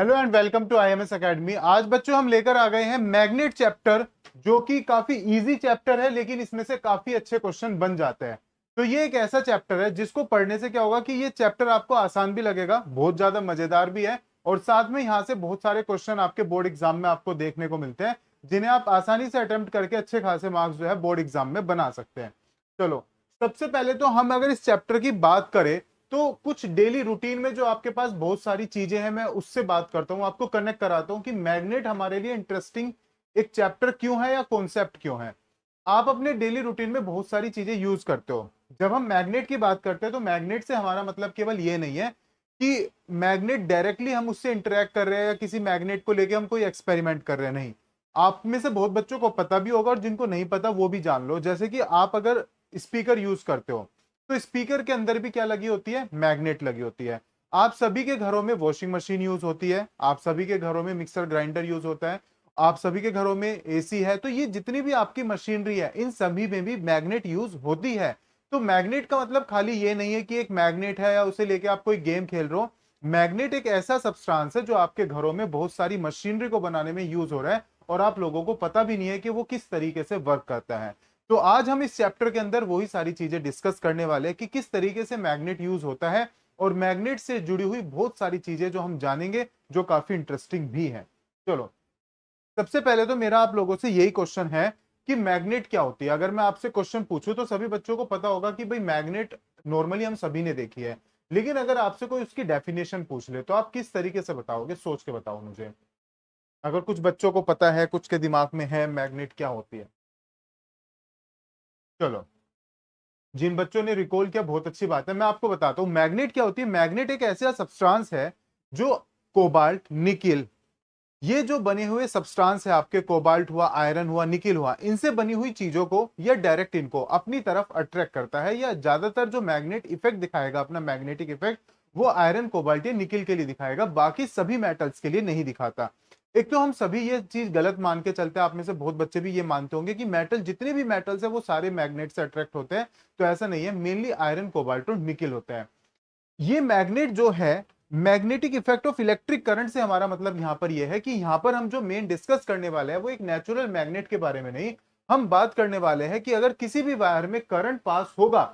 Hello and welcome to IMS academy. आज बच्चों हम लेकर आ गए हैं मैग्नेट चैप्टर, जो कि काफी इजी चैप्टर है, लेकिन इसमें से काफी अच्छे क्वेश्चन बन जाते हैं। तो ये एक ऐसा चैप्टर है जिसको पढ़ने से क्या होगा कि ये चैप्टर आपको आसान भी लगेगा, बहुत ज्यादा मजेदार भी है, और साथ में यहाँ से बहुत सारे क्वेश्चन आपके बोर्ड एग्जाम में आपको देखने को मिलते हैं, जिन्हें आप आसानी से अटेम्प्ट करके अच्छे खासे मार्क्स जो है बोर्ड एग्जाम में बना सकते हैं। चलो, सबसे पहले तो हम अगर इस चैप्टर की बात करें तो कुछ डेली रूटीन में जो आपके पास बहुत सारी चीजें हैं, मैं उससे बात करता हूं, आपको कनेक्ट कराता हूं कि मैग्नेट हमारे लिए इंटरेस्टिंग एक चैप्टर क्यों है या कॉन्सेप्ट क्यों है। आप अपने डेली रूटीन में बहुत सारी चीजें यूज करते हो। जब हम मैग्नेट की बात करते हैं तो मैग्नेट से हमारा मतलब केवल ये नहीं है कि मैग्नेट डायरेक्टली हम उससे इंटरेक्ट कर रहे हैं या किसी मैग्नेट को लेके हम कोई एक्सपेरिमेंट कर रहे हैं, नहीं। आप में से बहुत बच्चों को पता भी होगा और जिनको नहीं पता वो भी जान लो। जैसे कि आप अगर स्पीकर यूज करते हो तो स्पीकर के अंदर भी क्या लगी होती है? मैग्नेट लगी होती है। आप सभी के घरों में वॉशिंग मशीन यूज होती है, आप सभी के घरों में मिक्सर ग्राइंडर यूज होता है, आप सभी के घरों में एसी है। तो ये जितनी भी आपकी मशीनरी है, इन सभी में भी मैग्नेट यूज होती है। तो मैग्नेट का मतलब खाली ये नहीं है कि एक मैग्नेट है या उसे लेके आप कोई गेम खेल रहे हो। मैग्नेट एक ऐसा सब्सटेंस है जो आपके घरों में बहुत सारी मशीनरी को बनाने में यूज हो रहा है, और आप लोगों को पता भी नहीं है कि वो किस तरीके से वर्क करता है। तो आज हम इस चैप्टर के अंदर वही सारी चीजें डिस्कस करने वाले हैं कि किस तरीके से मैग्नेट यूज होता है, और मैग्नेट से जुड़ी हुई बहुत सारी चीजें जो हम जानेंगे, जो काफी इंटरेस्टिंग भी है। चलो, सबसे पहले तो मेरा आप लोगों से यही क्वेश्चन है कि मैग्नेट क्या होती है। अगर मैं आपसे क्वेश्चन पूछूं तो सभी बच्चों को पता होगा कि भाई मैग्नेट नॉर्मली हम सभी ने देखी है, लेकिन अगर आपसे कोई उसकी डेफिनेशन पूछ ले तो आप किस तरीके से बताओगे? सोच के बताओ मुझे। अगर कुछ बच्चों को पता है, कुछ के दिमाग में है मैग्नेट क्या होती है। चलो, जिन बच्चों ने रिकॉल किया बहुत अच्छी बात है। मैं आपको बताता हूं मैग्नेट क्या होती है। मैग्नेट एक ऐसा सब्सटेंस है जो कोबाल्ट, निकिल, ये जो बने हुए सब्सटेंस है आपके, कोबाल्ट हुआ, आयरन हुआ, निकिल हुआ, इनसे बनी हुई चीजों को या डायरेक्ट इनको अपनी तरफ अट्रैक्ट करता है। या ज्यादातर जो मैग्नेट इफेक्ट दिखाएगा अपना मैग्नेटिक इफेक्ट, वो आयरन, कोबाल्ट या निकिल के लिए दिखाएगा, बाकी सभी मेटल्स के लिए नहीं दिखाता। एक तो हम सभी ये चीज गलत मान के चलते हैं, आप में से बहुत बच्चे भी ये मानते होंगे कि मेटल, जितने भी मेटल्स है वो सारे मैग्नेट से अट्रैक्ट होते हैं। तो ऐसा नहीं है, मेनली आयरन, कोबाल्ट और निकिल होता है। ये मैग्नेट जो है, magnetic effect of electric current से हमारा मतलब यहां पर यह है कि यहां पर हम जो मेन डिस्कस करने वाले हैं वो एक नेचुरल मैग्नेट के बारे में नहीं। हम बात करने वाले हैं कि अगर किसी भी वायर में करंट पास होगा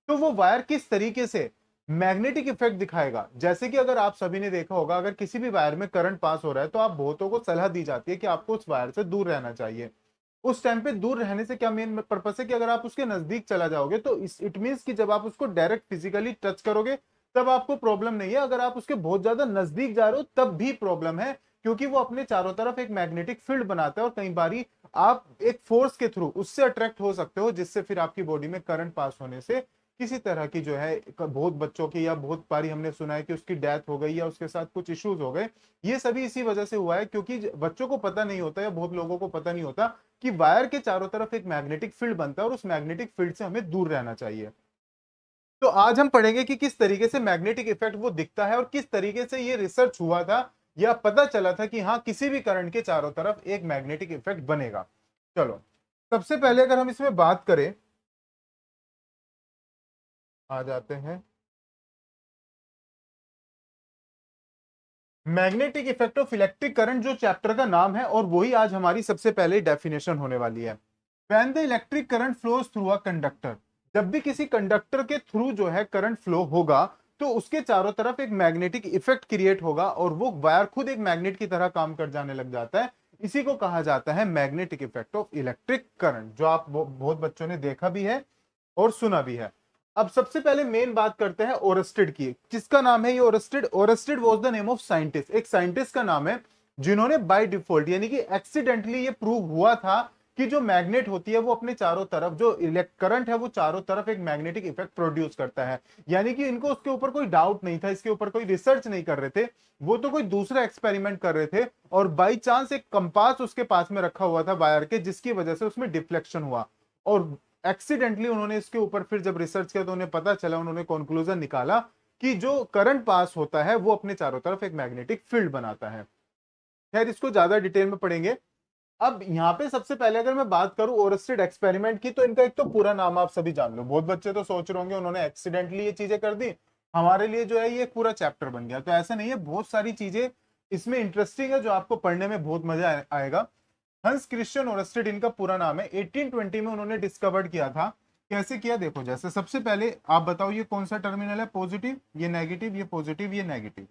तो वो वायर किस तरीके से मैग्नेटिक इफेक्ट दिखाएगा। जैसे कि अगर आप सभी ने देखा होगा, अगर किसी भी वायर में करंट पास हो रहा है तो आप बहुतों को सलाह दी जाती है कि आपको उस वायर से दूर रहना चाहिए। उस टाइम पे दूर रहने से क्या मेन पर्पस है कि अगर आप उसके नजदीक चला जाओगे तो इट मींस कि जब आप उसको डायरेक्ट फिजिकली टच करोगे तब आपको प्रॉब्लम नहीं है, अगर आप उसके बहुत ज्यादा नजदीक जा रहे हो तब भी प्रॉब्लम है, क्योंकि वो अपने चारों तरफ एक मैग्नेटिक फील्ड बनाता है और कई बारी आप एक फोर्स के थ्रू उससे अट्रैक्ट हो सकते हो, जिससे फिर आपकी बॉडी में करंट पास होने से किसी तरह की जो है, बहुत बच्चों की या बहुत बारी हमने सुना है कि उसकी डेथ हो गई या उसके साथ कुछ इश्यूज हो गए। ये सभी इसी वजह से हुआ है क्योंकि बच्चों को पता नहीं होता या बहुत लोगों को पता नहीं होता कि वायर के चारों तरफ एक मैग्नेटिक फील्ड बनता है और उस मैग्नेटिक फील्ड से हमें दूर रहना चाहिए। तो आज हम पढ़ेंगे कि किस तरीके से मैग्नेटिक इफेक्ट वो दिखता है और किस तरीके से ये रिसर्च हुआ था या पता चला था कि हाँ, किसी भी करंट के चारों तरफ एक मैग्नेटिक इफेक्ट बनेगा। चलो, सबसे पहले अगर हम इसमें बात करें, आ जाते हैं magnetic effect of electric current, जो चैप्टर का नाम है, और वही आज हमारी सबसे पहले डेफिनेशन होने वाली है। When the electric current flows through a conductor, जब भी किसी कंडक्टर के थ्रू जो है करंट फ्लो होगा तो उसके चारों तरफ एक मैग्नेटिक इफेक्ट क्रिएट होगा और वो वायर खुद एक मैग्नेट की तरह काम कर जाने लग जाता है। इसी को कहा जाता है magnetic effect of electric current, जो आप बहुत बच्चों ने देखा भी है और सुना भी है। अब सबसे पहले मेन बात करते हैं ओरस्टेड की। किसका नाम है ये Oersted? Oersted was the name of scientist, एक साइंटिस्ट का नाम है जिन्होंने बाय डिफॉल्ट यानी कि एक्सीडेंटली ये प्रूव हुआ था कि जो मैग्नेट होती है वो अपने चारों तरफ, जो इलेक्ट करंट है वो चारों तरफ एक मैग्नेटिक इफेक्ट प्रोड्यूस करता है। यानी कि इनको उसके ऊपर कोई डाउट नहीं था, इसके ऊपर कोई रिसर्च नहीं कर रहे थे, वो तो कोई दूसरा एक्सपेरिमेंट कर रहे थे, और बाई चांस एक कंपास उसके पास में रखा हुआ था वायर के, जिसकी वजह से उसमें डिफ्लेक्शन हुआ, और एक्सीडेंटली उन्होंने इसके ऊपर फिर जब रिसर्च किया तो उन्हें पता चला, उन्होंने कंक्लूजन निकाला कि जो करंट पास होता है वो अपने चारों तरफ एक मैग्नेटिक फील्ड बनाता है। खैर, इसको ज्यादा डिटेल में पढ़ेंगे। अब यहाँ पे सबसे पहले अगर मैं बात करूं ओरस्टेड एक्सपेरिमेंट की, तो इनका एक तो पूरा नाम आप सभी जान लो। बहुत बच्चे तो सोच रहे होंगे उन्होंने एक्सीडेंटली ये चीजें कर दी, हमारे लिए जो है ये एक पूरा चैप्टर बन गया। तो ऐसा नहीं है, बहुत सारी चीजें इसमें इंटरेस्टिंग है, जो आपको पढ़ने में बहुत मजा आएगा। हंस क्रिश्चियन ओरस्टेड इनका पूरा नाम है। 1820 में उन्होंने डिस्कवर किया था। कैसे किया देखो, जैसे सबसे पहले आप बताओ ये कौन सा टर्मिनल है, पॉजिटिव, ये नेगेटिव, ये पॉजिटिव, ये नेगेटिव।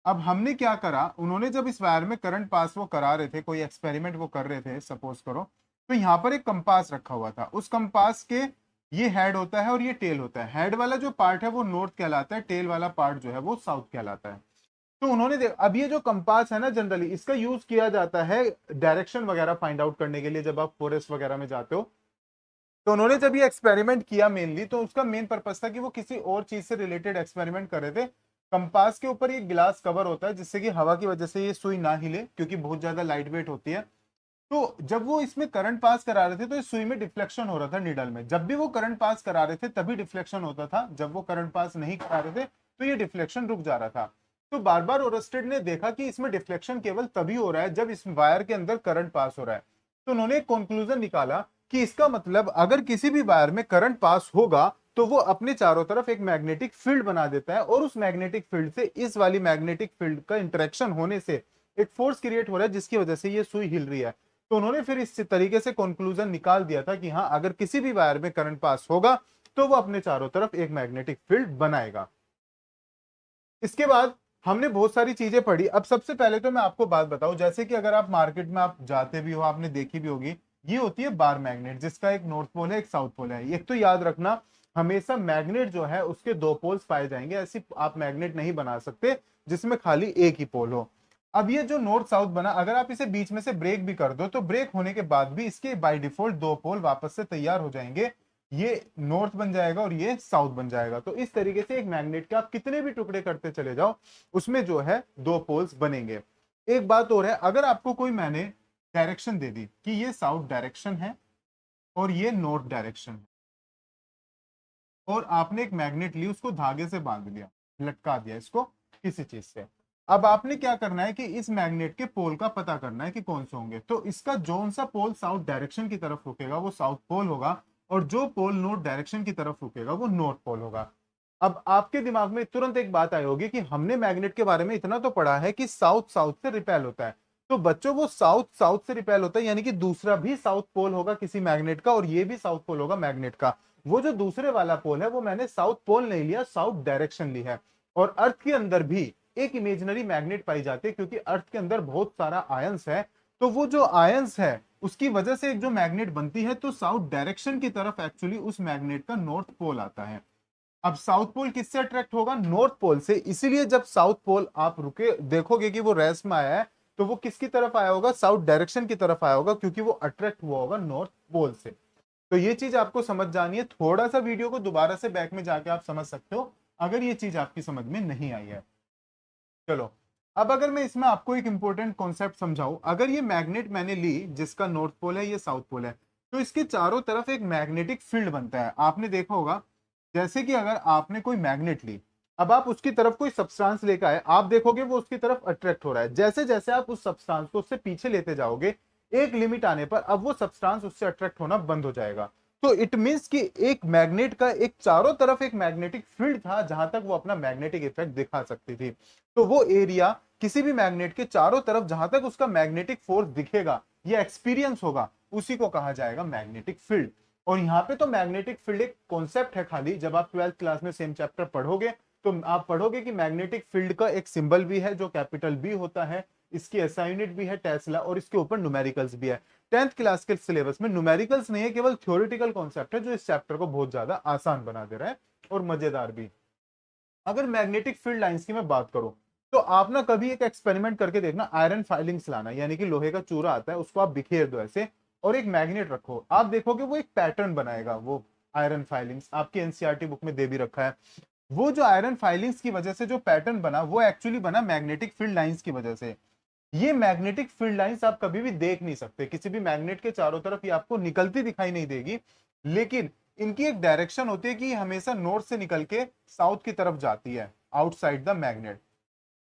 अब हमने क्या करा, उन्होंने जब इस वायर में करंट पास वो करा रहे थे, कोई एक्सपेरिमेंट वो कर रहे थे सपोज करो, तो यहाँ पर एक कंपास रखा हुआ था। उस कंपास के ये हेड होता है और ये टेल होता है। हेड वाला जो पार्ट है वो नॉर्थ कहलाता है, टेल वाला पार्ट जो है वो साउथ कहलाता है। तो उन्होंने अब ये जो कंपास है ना, जनरली इसका यूज किया जाता है डायरेक्शन वगैरह फाइंड आउट करने के लिए, जब आप फॉरेस्ट वगैरह में जाते हो। तो उन्होंने जब ये एक्सपेरिमेंट किया मेनली, तो उसका मेन पर्पस था कि वो किसी और चीज से रिलेटेड एक्सपेरिमेंट कर रहे थे। कंपास के ऊपर ये गिलास कवर होता है, जिससे कि हवा की वजह से ये सुई ना हिले, क्योंकि बहुत ज्यादा लाइट वेट होती है। तो जब वो इसमें करंट पास करा रहे थे, तो इस सुई में डिफ्लेक्शन हो रहा था नीडल में। जब भी वो करंट पास करा रहे थे तभी डिफ्लेक्शन होता था, जब वो करंट पास नहीं करा रहे थे तो ये डिफ्लेक्शन रुक जा रहा था। तो बार बार ओरस्टेड ने देखा कि इसमें डिफ्लेक्शन केवल तभी हो रहा है जब इस वायर के अंदर करंट पास हो रहा है। तो उन्होंने एक कंक्लूजन निकाला कि इसका मतलब अगर किसी भी वायर में करंट पास होगा तो वो अपने चारों तरफ एक मैग्नेटिक फील्ड बना देता है, और उस मैग्नेटिक फील्ड से इस वाली मैग्नेटिक फील्ड का इंटरेक्शन होने से एक फोर्स क्रिएट हो रहा है, जिसकी वजह से ये सुई हिल रही है। तो उन्होंने फिर इस तरीके से कंक्लूजन निकाल दिया था कि हाँ, अगर किसी भी वायर में करंट पास होगा तो वो अपने चारों तरफ एक मैग्नेटिक फील्ड बनाएगा। इसके बाद हमने बहुत सारी चीजें पढ़ी। अब सबसे पहले तो मैं आपको बात बताऊं, जैसे कि अगर आप मार्केट में आप जाते भी हो, आपने देखी भी होगी, ये होती है बार मैग्नेट, जिसका एक नॉर्थ पोल है एक साउथ पोल है। एक तो याद रखना, हमेशा मैग्नेट जो है उसके दो पोल्स पाए जाएंगे, ऐसी आप मैग्नेट नहीं बना सकते जिसमें खाली एक ही पोल हो। अब ये जो नॉर्थ साउथ बना, अगर आप इसे बीच में से ब्रेक भी कर दो तो ब्रेक होने के बाद भी इसके बाय डिफॉल्ट दो पोल वापस से तैयार हो जाएंगे। ये नॉर्थ बन जाएगा और ये साउथ बन जाएगा। तो इस तरीके से एक मैग्नेट के आप कितने भी टुकड़े करते चले जाओ, उसमें जो है दो पोल्स बनेंगे। एक बात और है, अगर आपको कोई मैंने डायरेक्शन दे दी कि ये साउथ डायरेक्शन है और ये नॉर्थ डायरेक्शन है, और आपने एक मैग्नेट ली, उसको धागे से बांध दिया, लटका दिया इसको किसी चीज से। अब आपने क्या करना है कि इस मैग्नेट के पोल का पता करना है कि कौन से होंगे। तो इसका जोन सा पोल साउथ डायरेक्शन की तरफ रुकेगा वो साउथ पोल होगा, और जो पोल नॉर्थ डायरेक्शन की तरफ रुकेगा वो नॉर्थ पोल होगा। अब आपके दिमाग में तुरंत एक बात आई होगी कि हमने मैग्नेट के बारे में इतना तो पढ़ा है कि साउथ साउथ से रिपेल होता है। तो बच्चों, वो साउथ साउथ से रिपेल होता है, यानी कि दूसरा भी साउथ पोल होगा किसी मैग्नेट का, और ये भी साउथ पोल होगा मैग्नेट का। वो जो दूसरे वाला पोल है वो मैंने साउथ पोल नहीं लिया, साउथ डायरेक्शन ली है। और अर्थ के अंदर भी एक इमेजिनरी मैग्नेट पाई जाती है, क्योंकि अर्थ के अंदर बहुत सारा आयंस है। तो वो जो आयंस है उसकी वजह से एक जो मैग्नेट बनती है, तो साउथ डायरेक्शन की तरफ एक्चुअली उस मैग्नेट का नॉर्थ पोल आता है। अब साउथ पोल किससे अट्रैक्ट होगा? नॉर्थ पोल से। इसीलिए जब साउथ पोल आप रुके देखोगे कि वो रेस्ट में आया है, तो वो किसकी तरफ आया होगा? साउथ डायरेक्शन की तरफ आया होगा, क्योंकि वो अट्रैक्ट हुआ होगा नॉर्थ पोल से। तो ये चीज आपको समझ जानी है। थोड़ा सा वीडियो को दोबारा से बैक में जाके आप समझ सकते हो, अगर ये चीज आपकी समझ में नहीं आई है। चलो, अब अगर मैं इसमें आपको एक इंपॉर्टेंट कॉन्सेप्ट समझाऊं, अगर ये मैग्नेट मैंने ली जिसका नॉर्थ पोल है, ये साउथ पोल है, तो इसके चारों तरफ एक मैग्नेटिक फील्ड बनता है। आपने देखा होगा, जैसे कि अगर आपने कोई मैग्नेट ली, अब आप उसकी तरफ कोई सब्सटेंस लेकर आए, आप देखोगे वो उसकी तरफ अट्रैक्ट हो रहा है। जैसे जैसे आप उस सब्सटेंस को उससे पीछे लेते जाओगे, एक लिमिट आने पर अब वो सब्सटेंस उससे अट्रैक्ट होना बंद हो जाएगा। तो इट मींस कि एक मैग्नेट का एक चारों तरफ एक मैग्नेटिक फील्ड था, जहां तक वो अपना मैग्नेटिक इफेक्ट दिखा सकती थी। तो वो एरिया किसी भी मैग्नेट के चारों तरफ जहां तक उसका मैग्नेटिक फोर्स दिखेगा या एक्सपीरियंस होगा, उसी को कहा जाएगा मैग्नेटिक फील्ड। और यहाँ पे तो मैग्नेटिक फील्ड एक कॉन्सेप्ट है खाली। जब आप 12th क्लास में सेम चैप्टर पढ़ोगे तो आप पढ़ोगे कि मैग्नेटिक फील्ड का एक सिंबल भी है जो कैपिटल बी होता है, इसकी एसआई यूनिट भी है टेस्ला, और इसके ऊपर न्यूमेरिकल्स भी है। 10th क्लास के सिलेबस में न्यूमेरिकल्स नहीं है, केवल थ्योरेटिकल कॉन्सेप्ट है, जो इस चैप्टर को बहुत ज्यादा आसान बना दे रहा है और मजेदार भी। अगर मैग्नेटिक फील्ड लाइंस की मैं बात करूं, तो आप ना कभी एक एक्सपेरिमेंट करके देखना, आयरन फाइलिंग्स लाना, यानी कि लोहे का चूरा आता है, उसको आप बिखेर दो ऐसे, और एक मैग्नेट रखो, आप देखोगे वो एक पैटर्न बनाएगा। वो आयरन फाइलिंग्स आपकी एनसीईआरटी बुक में दे भी रखा है। वो जो आयरन फाइलिंग्स की वजह से जो पैटर्न बना, वो एक्चुअली बना मैग्नेटिक फील्ड लाइंस की वजह से। ये मैग्नेटिक फील्ड लाइंस आप कभी भी देख नहीं सकते, किसी भी मैग्नेट के चारों तरफ ये आपको निकलती दिखाई नहीं देगी, लेकिन इनकी एक डायरेक्शन होती है कि हमेशा नॉर्थ से निकल के साउथ की तरफ जाती है, आउटसाइड द मैग्नेट।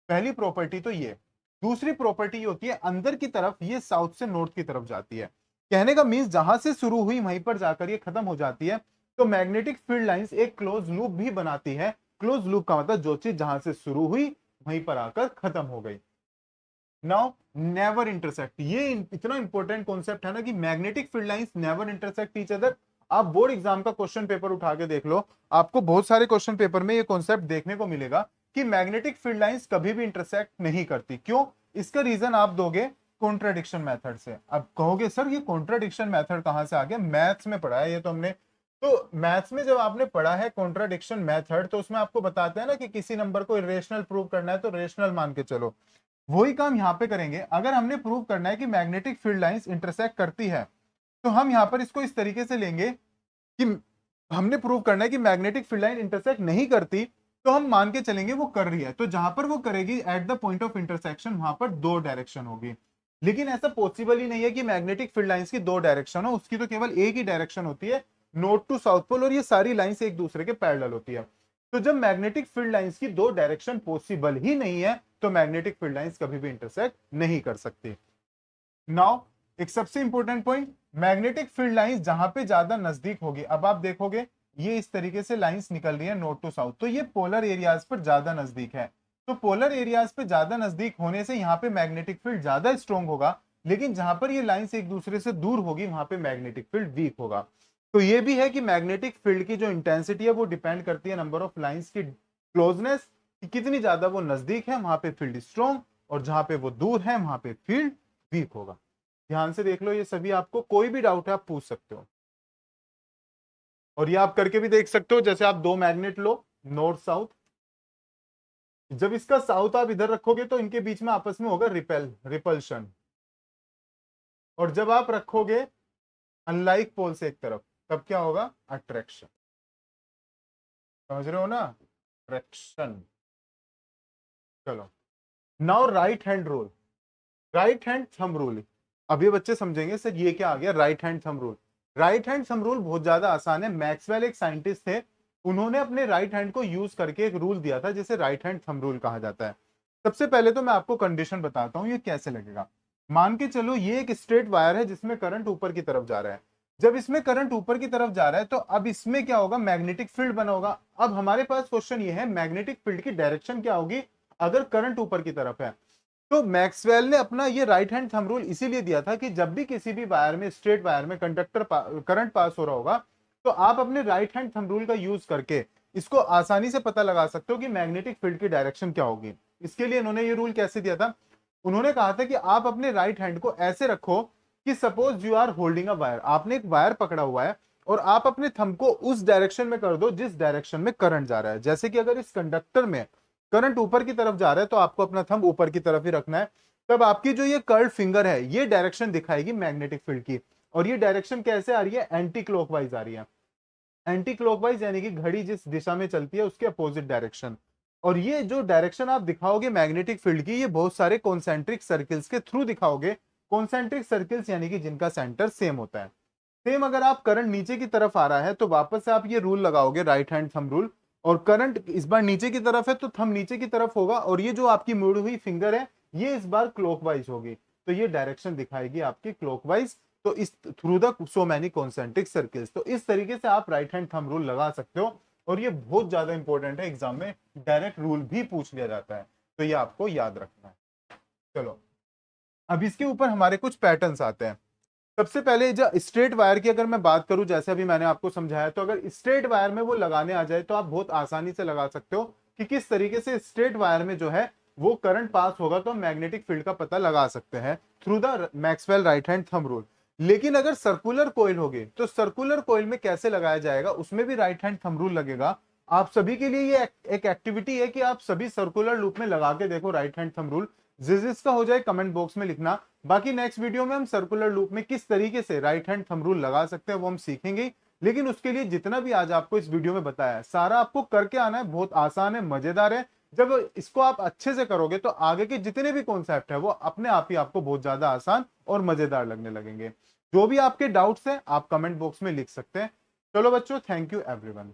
पहली प्रॉपर्टी तो ये। दूसरी प्रॉपर्टी ये होती है, अंदर की तरफ ये साउथ से नॉर्थ की तरफ जाती है। कहने का मीन्स जहां से शुरू हुई वहीं पर जाकर ये खत्म हो जाती है। तो मैग्नेटिक फील्ड लाइंस एक क्लोज लूप भी बनाती है। क्लोज लूप का मतलब जो चीज जहां से शुरू हुई वहीं पर आकर खत्म हो गई। नाउ नेवर इंटरसेक्ट, ये इतना इंपॉर्टेंट कॉन्सेप्ट है ना कि magnetic field lines never intersect each other. आप बोर्ड एग्जाम का क्वेश्चन पेपर उठा के देख लो, आपको बहुत सारे क्वेश्चन पेपर में ये कॉन्सेप्ट देखने को मिलेगा कि मैग्नेटिक फील्ड लाइंस कभी भी इंटरसेक्ट नहीं करती। क्यों? इसका रीजन आप दोगे कॉन्ट्राडिक्शन मेथड से। अब कहोगे सर ये कॉन्ट्राडिक्शन मेथड कहां से आ गया, मैथ्स में पढ़ा है ये तो हमने। तो मैथ्स में जब आपने पढ़ा है कॉन्ट्राडिक्शन मेथड, तो उसमें आपको बताते हैं ना कि किसी नंबर को इरेशनल प्रूव करना है तो रेशनल मान के चलो। वही काम यहां पे करेंगे। अगर हमने प्रूव करना है कि मैग्नेटिक फील्ड लाइंस इंटरसेक्ट करती है, तो हम यहां पर इसको इस तरीके से लेंगे कि हमने प्रूव करना है कि मैग्नेटिक फील्ड लाइन इंटरसेक्ट नहीं करती, तो हम मान के चलेंगे वो कर रही है। तो जहां पर वो करेगी at the point of intersection, वहां पर दो डायरेक्शन होगी। लेकिन ऐसा पॉसिबल ही नहीं है कि मैग्नेटिक फील्ड लाइंस की दो डायरेक्शन हो, उसकी तो केवल एक ही डायरेक्शन होती है, नॉर्थ टू साउथ पोल, और ये सारी लाइंस एक दूसरे के पैरेलल होती है। तो जब मैग्नेटिक फील्ड लाइंस की दो डायरेक्शन पॉसिबल ही नहीं है, तो मैग्नेटिक फील्ड लाइंस कभी भी इंटरसेक्ट नहीं कर सकती। नाउ एक सबसे important point, magnetic field lines जहां पे ज्यादा नजदीक होगी, अब आप देखोगे ये इस तरीके से लाइंस निकल रही है नॉर्थ टू साउथ, तो ये पोलर एरियाज पर ज्यादा नजदीक है। तो पोलर एरियाज पे ज्यादा नजदीक होने से यहाँ पे मैग्नेटिक फील्ड ज्यादा स्ट्रॉन्ग होगा, लेकिन जहां पर ये लाइंस एक दूसरे से दूर होगी वहां पे मैग्नेटिक फील्ड वीक होगा। तो ये भी है कि मैग्नेटिक फील्ड की जो इंटेंसिटी है वो डिपेंड करती है नंबर ऑफ लाइंस की क्लोजनेस, कि कितनी ज्यादा वो नजदीक है वहां पे फील्ड स्ट्रॉन्ग, और जहां पे वो दूर है वहां पे फील्ड वीक होगा। ध्यान से देख लो, ये सभी आपको कोई भी डाउट है आप पूछ सकते हो। और ये आप करके भी देख सकते हो, जैसे आप दो मैग्नेट लो नॉर्थ साउथ, जब इसका साउथ आप इधर रखोगे तो इनके बीच में आपस में होगा रिपल्शन, और जब आप रखोगे अनलाइक पोल से एक तरफ, तब क्या होगा? अट्रैक्शन। समझ रहे हो ना? अट्रैक्शन। चलो, now right hand rule, right hand thumb rule. अब ये बच्चे समझेंगे सर ये क्या आ गया right hand thumb rule. Right hand thumb rule बहुत ज्यादा आसान है। मैक्सवेल एक साइंटिस्ट थे, उन्होंने अपने राइट हैंड को यूज करके एक रूल दिया था जिसे राइट हैंड थंब रूल कहा जाता है। सबसे पहले तो मैं आपको कंडीशन बताता हूं ये कैसे लगेगा। मान के चलो ये एक स्ट्रेट वायर है जिसमें करंट ऊपर की तरफ जा रहा है। जब इसमें करंट ऊपर की तरफ जा रहा है तो अब इसमें क्या होगा? मैग्नेटिक फील्ड बना होगा। अब हमारे पास क्वेश्चन ये है मैग्नेटिक फील्ड की डायरेक्शन क्या होगी अगर करंट ऊपर की तरफ है। तो मैक्सवेल ने अपना ये राइट हैंड थंब रूल इसीलिए दिया था कि जब भी किसी भी वायर में, स्ट्रेट वायर में करंट पास हो रहा होगा, तो आप अपने राइट हैंड थंब रूल का यूज करके इसको आसानी से पता लगा सकते हो कि मैग्नेटिक फील्ड की डायरेक्शन क्या होगी। इसके लिए इन्होंने ये रूल कैसे दिया था? उन्होंने कहा था कि आप अपने राइट हैंड को ऐसे रखो कि suppose you are holding a wire, आपने एक वायर पकड़ा हुआ है और आप अपने थंब को उस डायरेक्शन में कर दो जिस डायरेक्शन में करंट जा रहा है। जैसे कि अगर इस कंडक्टर में करंट ऊपर की तरफ जा रहा है तो आपको अपना थंब ऊपर की तरफ ही रखना है। तब आपकी जो ये कर्ल्ड फिंगर है ये डायरेक्शन दिखाएगी मैग्नेटिक फील्ड की। और ये डायरेक्शन कैसे आ रही है? एंटी क्लॉकवाइज आ रही है। एंटी क्लॉकवाइज यानी कि घड़ी जिस दिशा में चलती है उसके अपोजिट डायरेक्शन। और ये जो डायरेक्शन आप दिखाओगे मैग्नेटिक फील्ड की, ये बहुत सारे कॉन्सेंट्रिक सर्किल्स के थ्रू दिखाओगे। कॉन्सेंट्रिक सर्किल्स यानी कि जिनका सेंटर सेम होता है। सेम अगर आप करंट नीचे की तरफ आ रहा है तो वापस से आप ये रूल लगाओगे राइट हैंड थंब रूल, और करंट इस बार नीचे की तरफ है तो थंब नीचे की तरफ होगा, और ये जो आपकी मुड़ी हुई फिंगर है ये इस बार क्लॉकवाइज होगी, तो ये डायरेक्शन दिखाएगी आपकी क्लॉकवाइज। तो इस through the so many concentric circles, तो इस तरीके से आप राइट हैंड थंब रूल लगा सकते हो। और ये बहुत ज्यादा इंपॉर्टेंट है, एग्जाम में डायरेक्ट रूल भी पूछ लिया जाता है, तो ये आपको याद रखना है। चलो, अब इसके ऊपर हमारे कुछ पैटर्न्स आते हैं। सबसे पहले जो स्ट्रेट वायर की अगर मैं बात करूं, जैसे अभी मैंने आपको समझाया, तो अगर स्ट्रेट वायर में वो लगाने आ जाए तो आप बहुत आसानी से लगा सकते हो कि किस तरीके से स्ट्रेट वायर में जो है वो करंट पास होगा, तो मैग्नेटिक फील्ड का पता लगा सकते हैं through the Maxwell right hand thumb rule. लेकिन अगर सर्कुलर कोइल होगी तो सर्कुलर कोइल में कैसे लगाया जाएगा, उसमें भी राइट हैंड थंब रूल लगेगा। आप सभी के लिए ये एक एक्टिविटी है कि आप सभी सर्कुलर लूप में लगा के देखो राइट हैंड थंब रूल। जिसका हो जाए कमेंट बॉक्स में लिखना। बाकी नेक्स्ट वीडियो में हम सर्कुलर लूप में किस तरीके से राइट हैंड थंब रूल लगा सकते हैं वो हम सीखेंगे। लेकिन उसके लिए जितना भी आज आपको इस वीडियो में बताया है सारा आपको करके आना है। बहुत आसान है, मजेदार है। जब इसको आप अच्छे से करोगे तो आगे के जितने भी कॉन्सेप्ट है वो अपने आप ही आपको बहुत ज्यादा आसान और मजेदार लगने लगेंगे। जो भी आपके डाउट्स हैं आप कमेंट बॉक्स में लिख सकते हैं। चलो बच्चों, थैंक यू एवरीवन।